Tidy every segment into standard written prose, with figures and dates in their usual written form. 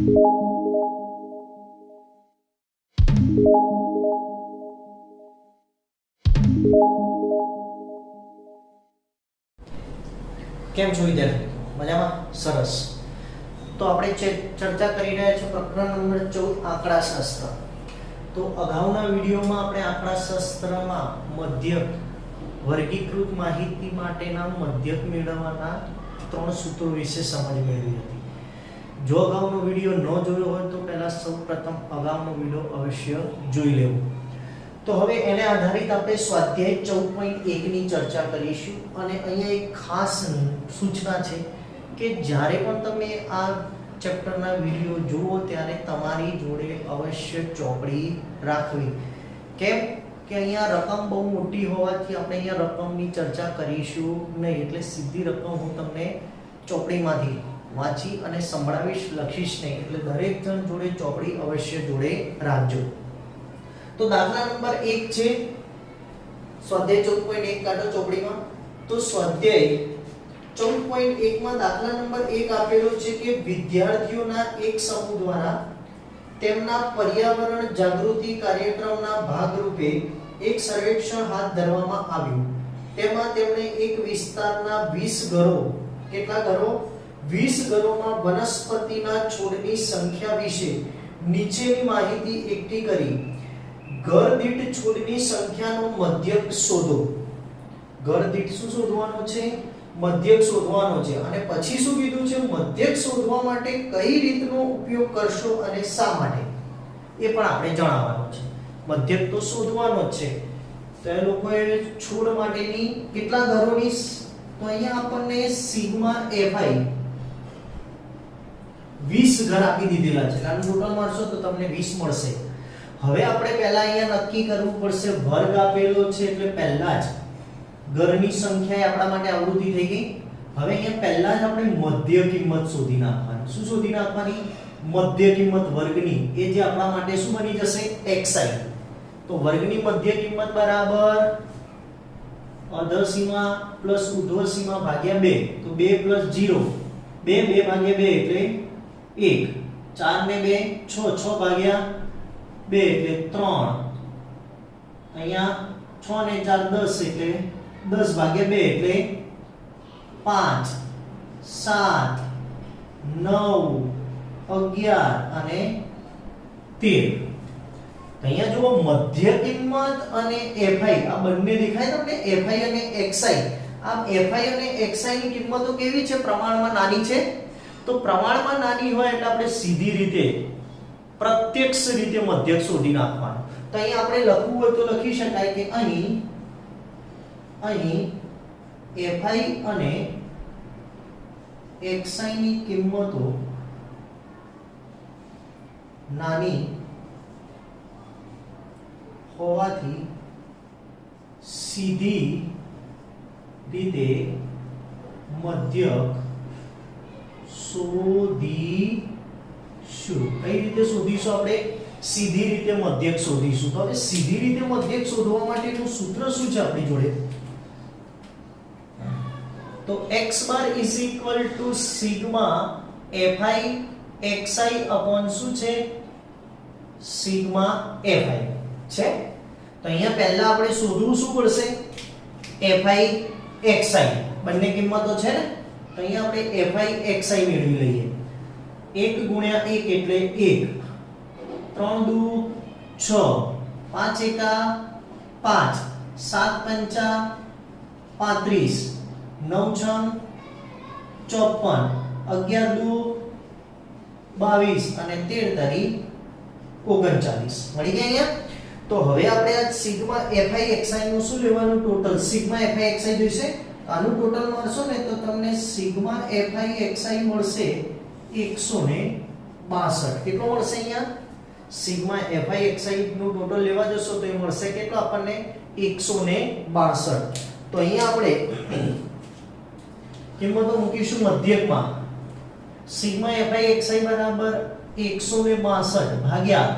કેમ છો વિદ્યાર્થી? મજામાં? સરસ. તો આપણે ચર્ચા કરી રહ્યા છીએ પ્રકરણ નંબર 14 આંકડાશાસ્ત્ર. તો અગાઉના વિડિયોમાં આપણે આંકડાશાસ્ત્રમાં મધ્યક વર્ગીકૃત માહિતી માટેના મધ્યક મેળવવાના 3 સૂત્રો વિશે સમજ મેળવી હતી. જો અગાઉનો વિડિયો ન જોયો હોય તો પહેલા સૌપ્રથમ અગાઉનો વિડિયો અવશ્ય જોઈ લેવો. તો હવે એને આધારિત આપણે સ્વાધ્યાય 14.1 ની ચર્ચા કરીશું અને અહીંયા એક ખાસ સૂચના છે કે જ્યારે પણ તમે આ ચેપ્ટરના વિડિયો જુઓ ત્યારે તમારી જોડે અવશ્ય ચોપડી રાખવી. કેમ કે અહીંયા રકમ બહુ મોટી હોવાથી આપણે અહીંયા રકમની ચર્ચા કરીશું નહીં, એટલે સીધી રકમ હું તમને ચોપડીમાંથી વાંચી અને સંભળાવીશ, લખીશ નહીં. એટલે દરેક જણ જોડે ચોપડી અવશ્ય જોડે રાખજો. તો દાખલા નંબર 1 છે સ્વાધ્યાય 14.1 કાઢો ચોપડીમાં. તો સ્વાધ્યાય 14.1 માં દાખલા નંબર 1 આપેલો છે કે વિદ્યાર્થીઓના એક સમૂહ દ્વારા તેમના પર્યાવરણ જાગૃતિ કાર્યક્રમના ભાગરૂપે એક સર્વેક્ષણ હાથ ધરવામાં આવ્યું. તેમાં તેમણે એક વિસ્તારના 20 ઘરો, કેટલા ઘરો? 20 ઘરોમાં વનસ્પતિના છોડની સંખ્યા વિશે નીચેની માહિતી એકઠી કરી ઘર દીઠ છોડની સંખ્યાનો મધ્યક શોધો. ઘર દીઠ શું શોધવાનો છે? મધ્યક શોધવાનો છે. અને પછી શું કીધું છે? મધ્યક શોધવા માટે કઈ રીતનો ઉપયોગ કરશો અને શા માટે એ પણ આપણે જણાવવાનું છે. મધ્યક તો શોધવાનો જ છે. તો એ લોકોએ છોડ માટેની કેટલા ઘરોની, તો અહીંયા આપણને સિગ્મા fi 20 ઘર આપી દીધેલા છે. આનું ટોટલ મારશો તો તમને 20 મળશે. હવે આપણે પહેલા અહીંયા નક્કી કરવું પડશે, વર્ગ આપેલો છે એટલે પહેલા જ ઘરની સંખ્યા આપણા માટે આવૃત્તિ થઈ ગઈ. હવે અહીંયા પહેલા જ આપણે મધ્ય કિંમત શોધી નાખવાની. શું શોધી નાખવાની? મધ્ય કિંમત વર્ગની, એ જે આપણા માટે શું બની જશે? xi. તો વર્ગની મધ્ય કિંમત બરાબર અધર સીમા પ્લસ ઉર્ધ્વ સીમા ભાગ્યા 2. તો 2 + 0 2 2 ભાગ્યા 2 એટલે 1. 4 ને 2 6 6 ભાગ્યા 2 એટલે 3. અહીંયા 6 ને 4 10 એટલે 10 ભાગ્યા 2 એટલે 5 7 9 11 અને 13. અહીંયા જુઓ મધ્ય કિંમત અને fi આ બંને દેખાય તમને, fi અને xi. આ fi અને xi ની કિંમતો કેવી છે? પ્રમાણમાં નાની છે. તો પ્રમાણમાં નાની હોય એટલે આપણે સીધી રીતે પ્રત્યક્ષ રીતે મધ્યક શોધી નાખવાનો. તો અહીં આપણે લખવું હોય તો લખી શકાય કે અહીં fi અને xi ની કિંમતો નાની હોવાથી સીધી રીતે મધ્યક શોધીશું. કઈ રીતે શોધીશું? આપણે સીધી રીતે મધ્યક શોધીશું. તો હવે સીધી રીતે મધ્યક શોધવા માટેનું સૂત્ર શું છે આપણી જોડે? તો x બાર = સિગ્મા fi xi અપોન શું છે? સિગ્મા fi છે. તો અહીંયા પહેલા આપણે શોધવું શું પડશે? fi xi બંને કિંમતો છે ને, તો અહીંયા આપણે fi xi મેળવી લઈએ. 1 × 1 એટલે 1, 3 દુ 6, 5 એકા 5, 7 પંચા 35, 9 છમ 54, 11 દુ 22 અને 13 તારી 39 મળી ગયા અહીંયા. તો હવે આપણે આ સિગ્મા fi xi નું શું લેવાનું? ટોટલ સિગ્મા fi xi જોઈશે. આનું ટોટલ મળશો ને તો તમને સિગ્મા fi xi મળશે 162. કેટલો મળશે અહીંયા? સિગ્મા fi xi નું ટોટલ લેવા જશો તો એ મળશે કેટલો આપણને? 162. તો અહીંયા આપણે કિંમતો મૂકીશું મધ્યકમાં. સિગ્મા fi xi બરાબર 162 ભાગ્યા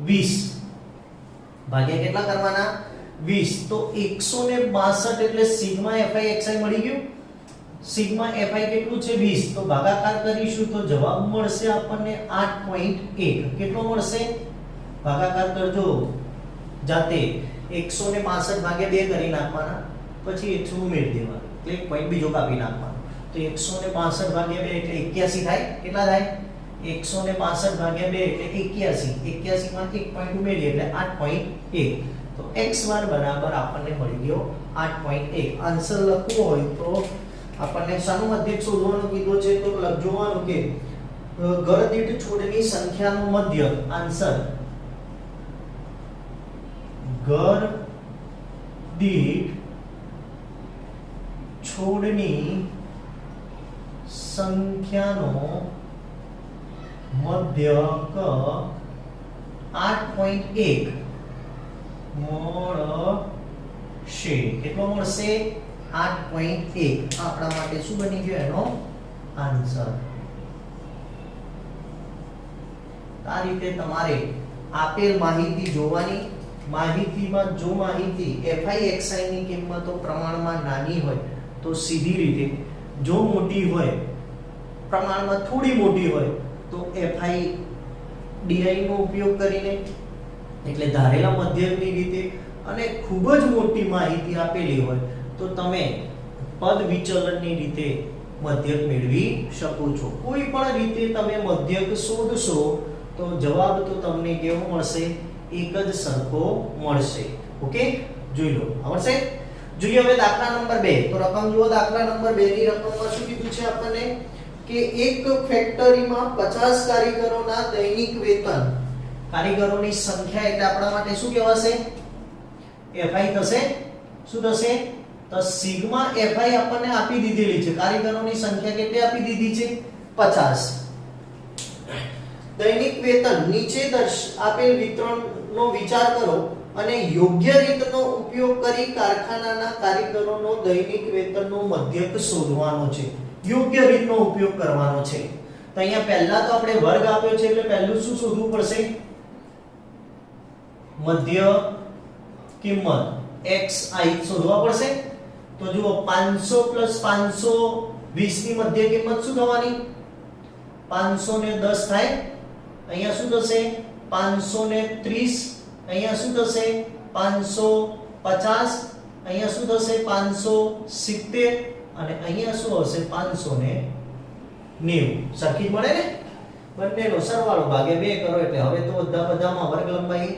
20 ભાગ્યા કેટલા કરવાના? 20. તો 162 એટલે સિગ્મા fi xi મળી ગયું. સિગ્મા fi કેટલું છે 20, તો ભાગાકાર કરીશું તો જવાબ મળશે આપણને 8.1. કેટલો મળશે? ભાગાકાર કરજો જાતે. 162 ભાગ્યા 2 કરી નાખવાના, પછી 100 ઉમેરી દેવાનું, એટલે એક પોઈન્ટ બીજો કાપી નાખવાનો. તો 162 ભાગ્યા 2 એટલે 81 થાય. કેટલા થાય? 162 ભાગ્યા 2 એટલે 81. 81 માં એક પોઈન્ટ ઉમેરીએ એટલે 8.1. તો x bar બરાબર આપણને મળી ગયો 8.1. આન્સર લખવો હોય તો આપણને શાનો મધ્યક શોધવાનું કીધું છે? તો જોવાનું કે ઘર દીઠ છોડની સંખ્યાનો મધ્યક. આન્સર ઘર દીઠ છોડની સંખ્યાનો મધ્યક 8.1 મળશે. કેટલો મળશે? 8.1. આપણા માટે શું બની ગયો એનો આન્સર. આ રીતે તમારે આપેલ માહિતી જોવાની. માહિતીમાં જો માહિતી fi xi ની કિંમતો પ્રમાણમાં નાની હોય તો સીધી રીતે, જો મોટી હોય પ્રમાણમાં થોડી મોટી હોય તો fi di નો ઉપયોગ કરીને, એટલે ધારેલા મધ્યકની રીતે, અને ખૂબ જ મોટી માહિતી આપેલી હોય તો તમે પદ વિચલનની રીતે મધ્યક મેળવી શકો છો. કોઈ પણ રીતે તમે મધ્યક શોધશો તો જવાબ તો તમને કેવો મળશે? એક જ સરખો મળશે. ઓકે, જોઈ લો. આવડશે? જોઈએ હવે દાખલા નંબર 2. તો રકમ જુઓ. દાખલા નંબર 2 ની રકમમાં શું કીધું છે આપણને કે એક ફેક્ટરીમાં 50 કારીગરોના દૈનિક વેતન, કારીગરોની સંખ્યા એટલે આપણા માટે શું કહેવાશે? fi થશે. શું થશે? તો સિગ્મા fi આપણને આપી દીધેલી છે. કારીગરોની સંખ્યા કેટલી આપી દીધી છે? 50. દૈનિક વેતન નીચે આપેલ વિતરણનો વિચાર કરો અને યોગ્ય રીતનો ઉપયોગ કરી કારખાનાના કારીગરોનો દૈનિક વેતનનો મધ્યક શોધવાનો છે. યોગ્ય રીતનો ઉપયોગ કરવાનો છે. તો અહીંયા પહેલા તો આપણે વર્ગ આપ્યો છે એટલે પહેલું શું શોધવું પડશે? મધ્ય કિંમત xi શોધવા પડશે. તો જુઓ 500 + 520 ની મધ્ય કિંમત શું થવાની? 510 થાય. અહીંયા શું થશે? 530. અહીંયા શું થશે? 550. અહીંયા શું થશે? 570. અને અહીંયા શું હશે? 590. સરખી જ મળે ને? બંનેનો સરવાળો ભાગ્યા 2 કરો એટલે હવે તો બધામાં વર્ગ લંબાઈ,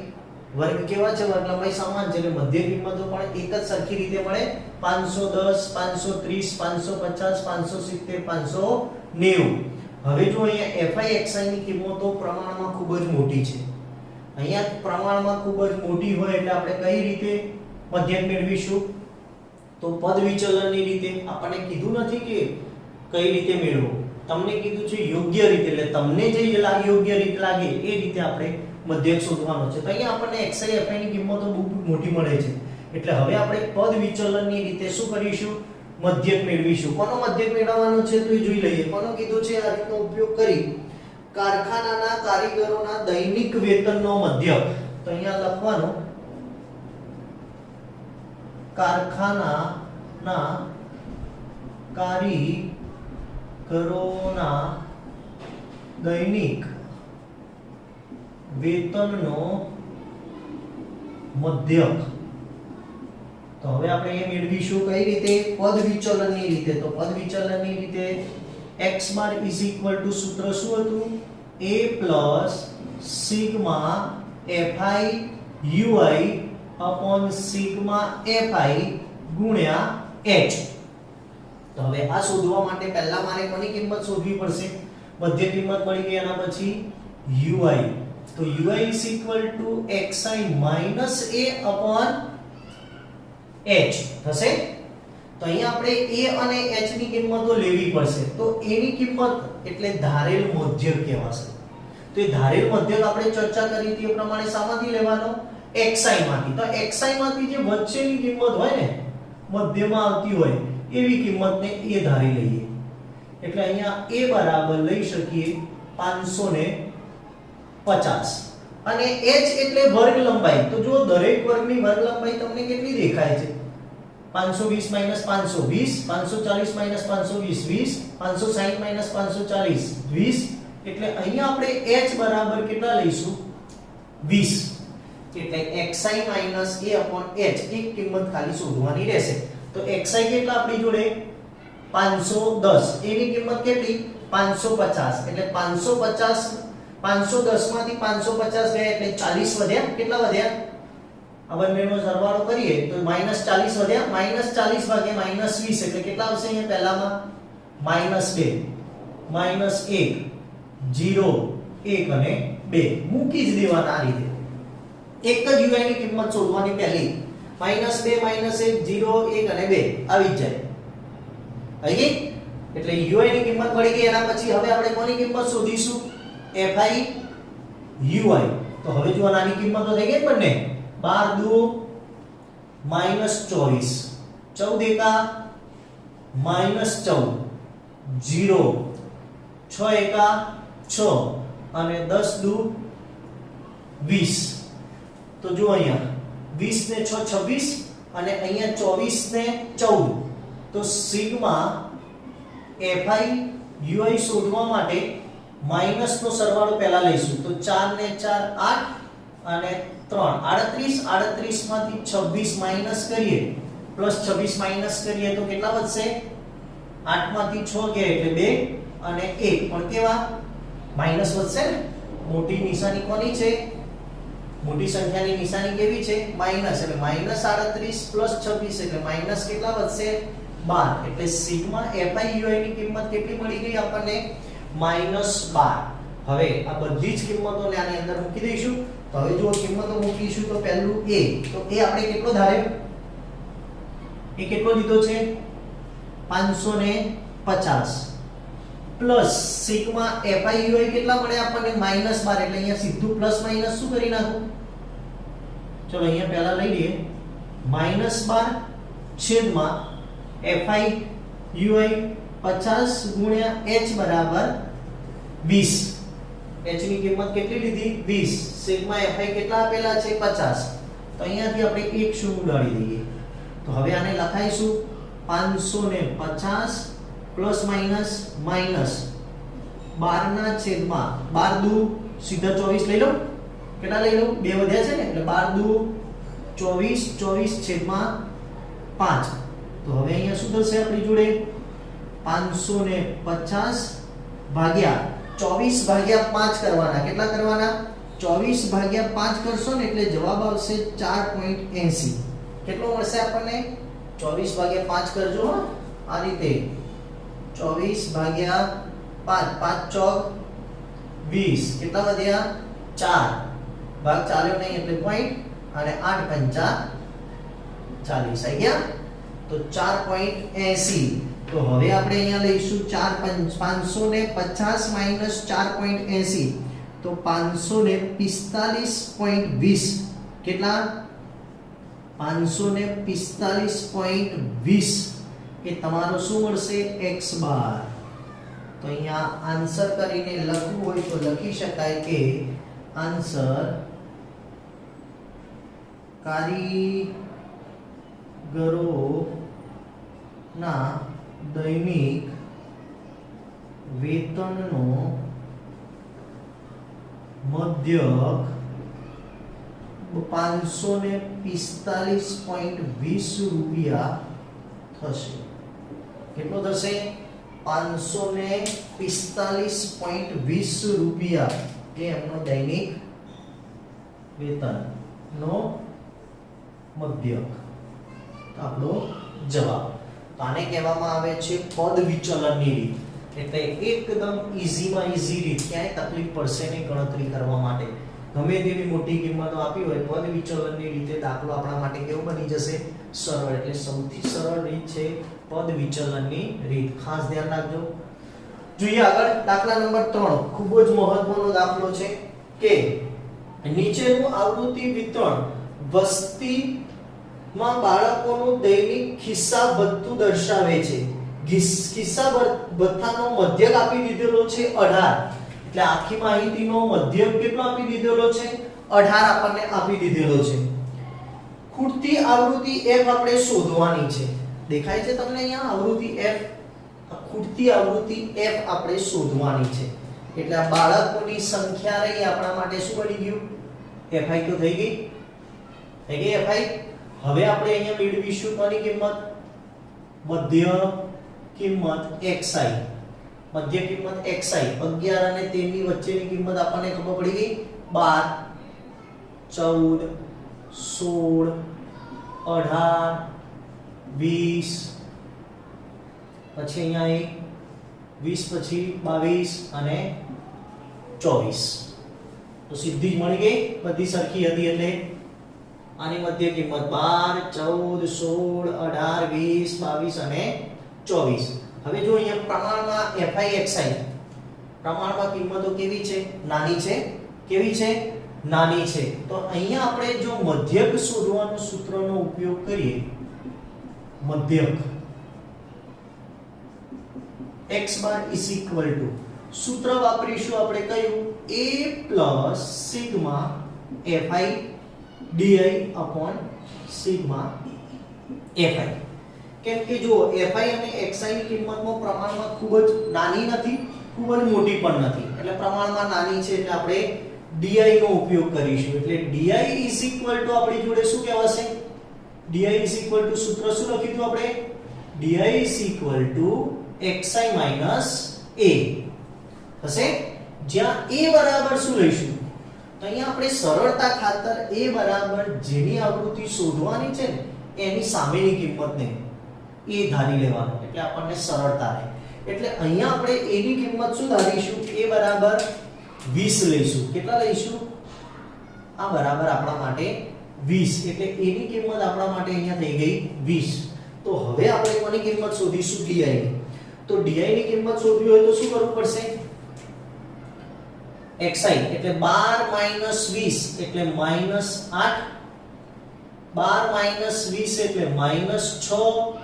વર્ગ કેવા છે? વર્ગ લંબાઈ સમાન છે એટલે મધ્ય કિંમતો પણ એક જ સરખી રીતે મળે. 510, 530, 550, 570, 590. હવે જો અહીંયા fi xi ની કિંમતો પ્રમાણમાં ખૂબ જ મોટી છે. અહીંયા પ્રમાણમાં ખૂબ જ મોટી હોય એટલે આપણે કઈ રીતે મધ્યક મેળવીશું? તો પદ વિચલનની રીતે. આપણને કીધું નથી કે કઈ રીતે મેળવો, તમને કીધું છે યોગ્ય રીતે. એટલે તમને જે યોગ્ય રીત લાગે એ રીતે આપણે મધ્યક શોધવાનો છે. તો અહીંયા આપણને xi fi ની કિંમતો બહુ મોટી મળે છે એટલે હવે આપણે પદ વિચલનની રીતે શું કરીશું? મધ્યક મેળવીશું. કોનો મધ્યક મેળવવાનો છે તો એ જોઈ લઈએ. કોનો કીધું છે? આ રીતનો ઉપયોગ કરી કારખાનાના કારીગરોના દૈનિક વેતનનો મધ્યક. તો અહીંયા લખવાનું કારખાનાના કારીગરોના દૈનિક વેતનનો મધ્યક. તો હવે આપણે એ મેળવીશું કઈ રીતે? પદ વિચલનની રીતે. તો પદ વિચલનની રીતે x બાર = સૂત્ર શું હતું? a + sigma fi ui upon sigma fi ગુણ્યા h. તો હવે આ શોધવા માટે પહેલા મારે કોની કિંમત શોધવી પડશે? મધ્ય કિંમત મળી ગઈ, એના પછી ui. તો ui = xi - a upon h થશે. તો અહીંયા આપણે a અને h ની કિંમતો લેવી પડશે. તો a ની કિંમત એટલે ધારેલ મધ્યક કહેવાશે. તો એ ધારેલ મધ્યક આપણે ચર્ચા કરી હતી એ પ્રમાણે શામાંથી લેવાનો? xi માંથી. તો xi માંથી જે વચ્ચેની કિંમત હોય ને, મધ્યમાં આવતી હોય એવી કિંમતને a ધારી લઈએ. એટલે અહીંયા a બરાબર લઈ શકીએ 550. અને h એટલે વર્ગ લંબાઈ. તો જો દરેક વર્ગની વર્ગ લંબાઈ તમને કેટલી દેખાય છે? 520 માઈનસ 500 20, 540 માઈનસ 520 20, 560 માઈનસ 540 20, એટલે અહીંયા આપણે h બરાબર કેટલા લઈશું 20, એટલે xi minus a upon h એક કિંમત ખાલી શોધવાની રહેશે. તો xi કેટલા આપણી જોડે 510, એની કિંમત કેટલી 550, એટલે 550 510 માંથી 550 ગયા એટલે 40 વધ્યા. કેટલા વધ્યા? આ બંનેનો સરવાળો કરીએ તો -40 વધ્યા. -40 ભાગ્યા -20 એટલે કેટલા આવશે? અહીંયા પહેલામાં -2 -1 0 1 અને 2 મૂકી જ દેવાના. આ રીતે એક જ યુઆઈ ની કિંમત શોધવાની. પહેલી -2 -1 0 1 અને 2 આવી જ જાય. આવી ગઈ? એટલે યુઆઈ ની કિંમત મળી ગઈ. એના પછી હવે આપણે કોની કિંમત શોધીશું? fi ui. તો હવે જો આની કિંમતો થઈ ગઈ બંને. 12 દુ -24, 14 એકા -14, 0 6 એકા 6 અને 10 દુ 20. તો જો અહીંયા 20 ને 6 26 અને અહીંયા 24 ને 14. તો સિગ્મા fi ui શોધવા માટે માઈનસ નો સરવાળો પહેલા લઈશું. તો 4 ને 4 8 અને 3 38 માંથી 26 માઈનસ કરીએ પ્લસ 26 માઈનસ કરીએ તો કેટલા વધશે? 8 માંથી 6 ગયા એટલે 2 અને 1 પણ કેવા માઈનસ વધશે ને. મોટી નિશાની કોની છે? મોટી સંખ્યાની નિશાની કેવી છે? માઈનસ. એટલે -38 પ્લસ 26 એટલે માઈનસ કેટલા વધશે? 12. એટલે સિગ્મા fi ui ની કિંમત કેટલી મળી ગઈ આપણને? -12. હવે આ બધી જ કિંમતોને આની અંદર મૂકી દઈશું. તો હવે જો કિંમતો મૂકીશું તો પહેલું a. તો a આપણે કેટલો ધાર્યો? એ કેટલો લીધો છે? 550 પ્લસ સિગ્મા fi ui કેટલા મળે આપણને? -12. એટલે અહીંયા સીધું પ્લસ માઈનસ શું કરી નાખું? ચલો અહીંયા પહેલા લઈ લઈએ. -12 છેદમાં fi ui 50 ગુણ્યા h બરાબર 20. h ની કિંમત કેટલી લીધી? 20. સિગ્મા fi કેટલા આપેલા છે? 50. તો અહીંયાથી આપણે એક શું ઉડાડી દઈએ. તો હવે આને લખાઈશું 550 પ્લસ માઈનસ માઈનસ 12 ના છેદમાં 12 દુ સીધા 24 લઈ લો. કેટલા લઈ લો? 2 વધ્યા છે ને એટલે 12 દુ 24 24 છેદમાં 5. તો હવે અહીંયા શું થશે આપણી જોડે? 550 ભાગ્યા 24 ભાગ્યા 5 કરવાના. કેટલા કરવાના? 24 ભાગ્યા 5 કરશો ને એટલે જવાબ આવશે 4.80. કેટલો મળશે આપણને? 24 ભાગ્યા 5 કરજો. આ રીતે 24 ભાગ્યા 5 5 ચોક 20. કેટલા વધ્યા? 4. ભાગ ચાલ્યો નહીં એટલે પોઈન્ટ અને 8 પંચા 40 આવી ગયા. તો 4.80. તો હવે આપણે અહીંયા લઈશું 550 માઈનસ 4.80. તો 545.20. કેટલા? 545.20 એ તમારો શું મળશે? x બાર. તો અહીંયા આન્સર કરીને લખવું હોય તો લખી શકાય કે આન્સર કારીગરોના દૈનિક વેતનનો મધ્યક 545.20 રૂપિયા થશે. કેટલો થશે? 545.20 રૂપિયા એ એમનો દૈનિક વેતનનો મધ્યક. આપણો જવાબ. તો આને કહેવામાં આવે છે પદ વિચલનની રીત. એટલે એકદમ ઈઝીમાં ઈઝી રીત, ક્યાંય તકલીફ પડશે નહીં ગણતરી કરવા માટે. ગમે તેવી મોટી કિંમતો આપી હોય પદ વિચલનની રીતે દાખલો આપણા માટે કેવો બની જશે? સરળ. એટલે સૌથી સરળ રીત છે પદ વિચલનની રીત. ખાસ ધ્યાન રાખજો. જોઈએ આગળ દાખલા નંબર 3. ખૂબ જ મહત્વનો દાખલો છે કે નીચેનું આવૃત્તિ વિતરણ વસ્તીમાં બાળકોનું દૈનિક ખિસ્સા ભથ્થું દર્શાવે છે. ખિસ્સા ભથ્થાનો મધ્યક આપી દીધેલો છે 18. એટલે આખી માહિતીનો મધ્યક કેટલો આપી દીધેલો છે? 18 આપણને આપી દીધેલો છે. ખૂટતી આવૃત્તિ f આપણે શોધવાની છે. દેખાય છે તમને અહીંયા આવૃત્તિ f, ખૂટતી આવૃત્તિ f આપણે શોધવાની છે. એટલે આ બાળકોની સંખ્યા રહી આપણા માટે શું બની ગયું? fi તો થઈ ગઈ fi. હવે આપણે અહીંયા મેળવીશું કોની કિંમત? મધ્ય કિંમત xi. મધ્ય કિંમત xi 11 અને 13 ની વચ્ચેની કિંમત આપણને ખબર પડી ગઈ. 12 14 16 18 20 પછી અહીંયા એક 20 પછી 22 અને 24. તો સીધી જ મળી ગઈ, બધી સરખી હતી એટલે આની મધ્ય કિંમત 12 14 16 18 20 22 અને 24. હવે જો અહીંયા પ્રમાણમાં fi xi પ્રમાણમાં કિંમતો કેવી છે? નાની છે. કેવી છે? નાની છે. તો અહીંયા આપણે જો મધ્યક શોધવાનો સૂત્રનો ઉપયોગ કરીએ, મધ્યક x bar is equal to સૂત્ર વાપરીશું આપણે કયું? a plus sigma fi di upon sigma fi. કેમ કે જો fi અને xi ની કિંમતમાં પ્રમાણમાં ખૂબ જ નાની નથી, ખૂબ જ મોટી પણ નથી, એટલે પ્રમાણમાં નાની છે એટલે આપણે di નો ઉપયોગ કરીશું. એટલે di ઇઝ ઇક્વલ ટુ આપણી જોડે શું કહેવાશે? di ઇઝ ઇક્વલ ટુ સૂત્ર શું લખ્યું હતું આપણે? di is equal to xi minus a હશે. જ્યાં a બરાબર શું લઈશું? તો અહીંયા આપણે સરળતા ખાતર a બરાબર જેની આવૃત્તિ શોધવાની છે ને એની સામેની કિંમતને a ધારી લેવાનું, એટલે આપણને સરળતા રહે. એટલે અહીંયા આપણે a ની કિંમત શું ધારીશું? a બરાબર 20 લઈશું. કેટલા લઈશું? આ બરાબર આપણા માટે 20, એટલે a ની કિંમત આપણા માટે અહીંયા થઈ ગઈ 20. તો હવે આપણે કોની કિંમત શોધીશું? di ની. તો di ની કિંમત શોધવી હોય તો શું કરવું પડશે? xi એટલે 12 20 એટલે -8, 12 20 એટલે -6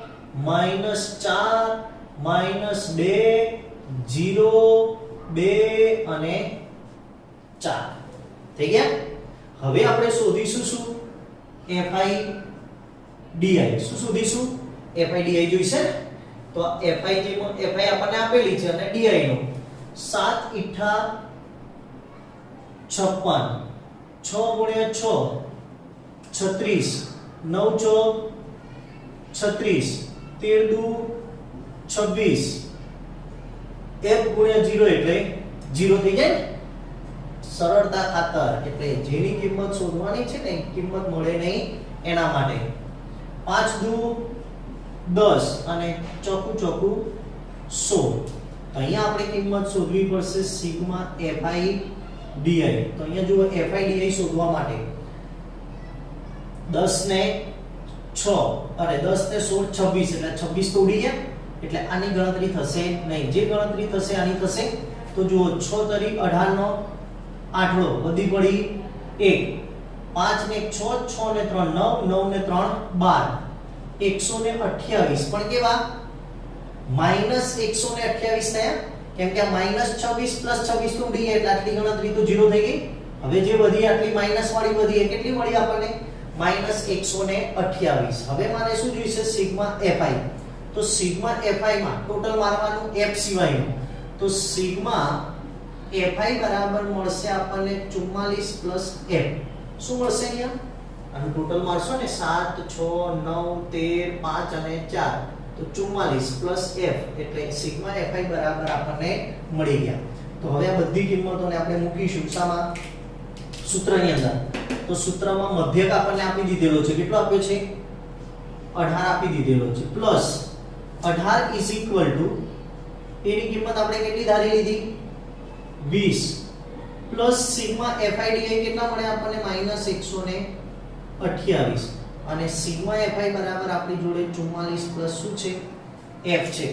-4 -2 0 2 અને 4 થઈ ગયા. હવે આપણે શોધીશું શું? fi di. શું શોધીશું? fi di જોઈશે ને. તો fi આપણને આપેલી છે અને di નો 7 ઈઠા 56 6 ગુણ્યા 6 36 9 ચોક 36 13 દુ 26 f ગુણ્યા 0 એટલે 0 થઈ જાય ને. સરળતા ખાતર એટલે જેની કિંમત શોધવાની છે ને કિંમત મળે નહીં એના માટે 5 દુ 10 અને ચોકું 16. તો અહીંયા આપણે કિંમત શોધવી પડશે સિગ્મા fi di. તો અહીંયા જુઓ fi di શોધવા માટે 10 ને 6 અને 10 ને 16 26 એટલે 26 તો ઉડી ગયા, એટલે આની ગણતરી થશે નહીં. જે ગણતરી થશે આની થશે. તો જુઓ 6 તરી 18 નો આઠડો વધી પડી 1, 5 ને 6 6 ને 3 9 9 ને 3 12 128 પણ કેવા? -128 થયા. કેમ કે આ -26 + 26 તો ઉડી ગયા એટલે આટલી ગણતરી તો 0 થઈ ગઈ. હવે જે વધી આટલી માઈનસ વાળી વધી એ કેટલી મળી આપણને? -128. હવે મારે શું જોઈશે? Sigma fi. તો સિગ્મા fi માં ટોટલ મારવાનું f સિવાયનું. તો સિગ્મા fi બરાબર મળશે આપણને 44 + f. શું મળશે અહીંયા? આનું ટોટલ મારશો ને 7 6 9 13 5 અને 4 તો 44 + f એટલે સિગ્મા fi બરાબર આપણને મળી ગયા. તો હવે આ બધી કિંમતોને આપણે મૂકીશું શામાં? સૂત્રની અંદર. તો સૂત્રમાં મધ્યક આપણને આપી દીધેલો છે. કેટલો આપ્યો છે? 18 આપી દીધેલો છે. પ્લસ 18 ઇઝ ઇક્વલ ટુ એની કિંમત આપણે કેટલી ધારી લીધી? 20 પ્લસ સિગ્મા fi di કેટલા મળે આપણને? -128 અને સિગ્મા fi બરાબર આપણી જોડે 44 પ્લસ શું છે? f છે.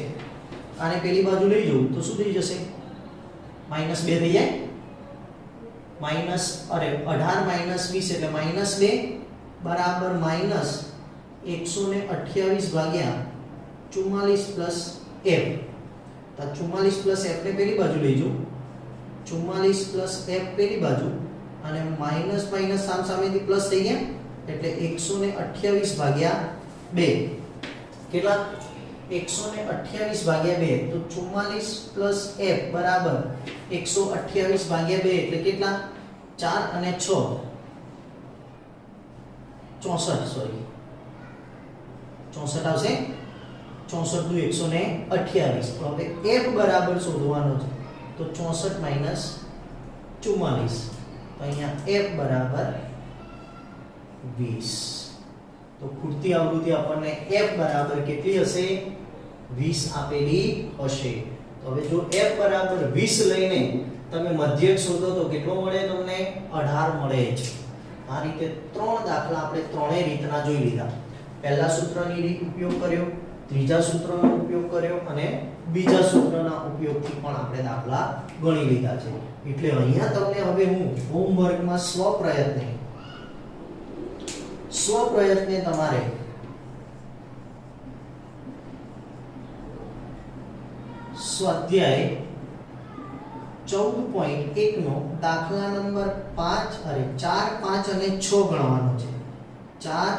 આને પેલી બાજુ લઈ જવું તો શું થઈ જશે? -2 થઈ જાય. 18 -20 એટલે -2 બરાબર -128 ભાગ્યા 44 પ્લસ f. તો 44 પ્લસ f ને પેલી બાજુ લઈ જવું, 44 પ્લસ f પેલી બાજુ અને માઈનસ સામસામેથી પ્લસ થઈ ગયા એટલે 128 ભાગ્યા 2 કેટલા 128 ભાગ્યા 2 તો 44 પ્લસ f બરાબર 128 ભાગ્યા 2 એટલે કેટલા 4 અને 6 64 સોરી 64 આવશે 64 દુ 128 તો હવે f બરાબર શોધવાનો છે તો 64 માઈનસ 44 તો અહીંયા f બરાબર 20 તો ખૂટતી આવૃત્તિ આપણને f બરાબર કેટલી હશે 20 આપેલી હશે તો હવે જો f બરાબર 20 લઈને તમે મધ્યક શોધો તો કેટલો મળે તમને 18 મળે છે આ રીતે ત્રણ દાખલા આપણે ત્રણેય રીતના જોઈ લીધા પહેલા સૂત્રની રીત ઉપયોગ કર્યો ત્રીજા સૂત્રનો ઉપયોગ કર્યો અને બીજા સૂત્રના ઉપયોગથી પણ આપણે દાખલા ગણી લીધા છે એટલે અહીંયા તમને હવે હું હોમવર્કમાં સ્વપ્રયત્ને તમારે સ્વાધ્યાય 14.1 નો દાખલા નંબર 4 5 અને 6 ગણવાનો છે 4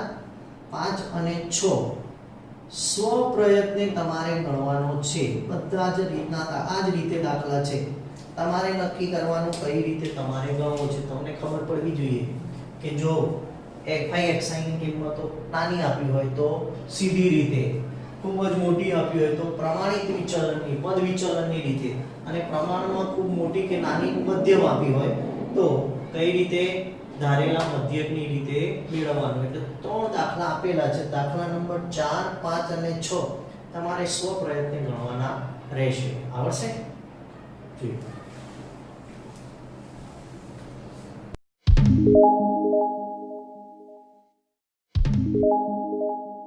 5 અને 6 સ્વપ્રયત્ને તમારે ગણવાનો છે બધા જ રીતના આ જ રીતે દાખલા છે તમારે નક્કી કરવાનું કઈ રીતે તમારે ગણવો છે તમને ખબર પડવી જોઈએ કે જો fi ની કિંમતો નાની આપી હોય તો સીધી રીતે ખૂબ જ મોટી આપી હોય તો પ્રમાણિત વિચલનની પદ વિચલનની રીતે અને પ્રમાણમાં ખૂબ મોટી કે નાની મધ્યમ આપી હોય તો કઈ રીતે ધારેલા મધ્યકની રીતે મેળવવાનું એટલે ત્રણ દાખલા આપેલા છે દાખલા નંબર 4 5 અને 6 તમારે સ્વપ્રયત્ને ગણવાના રહેશે આવડશે જોઈએ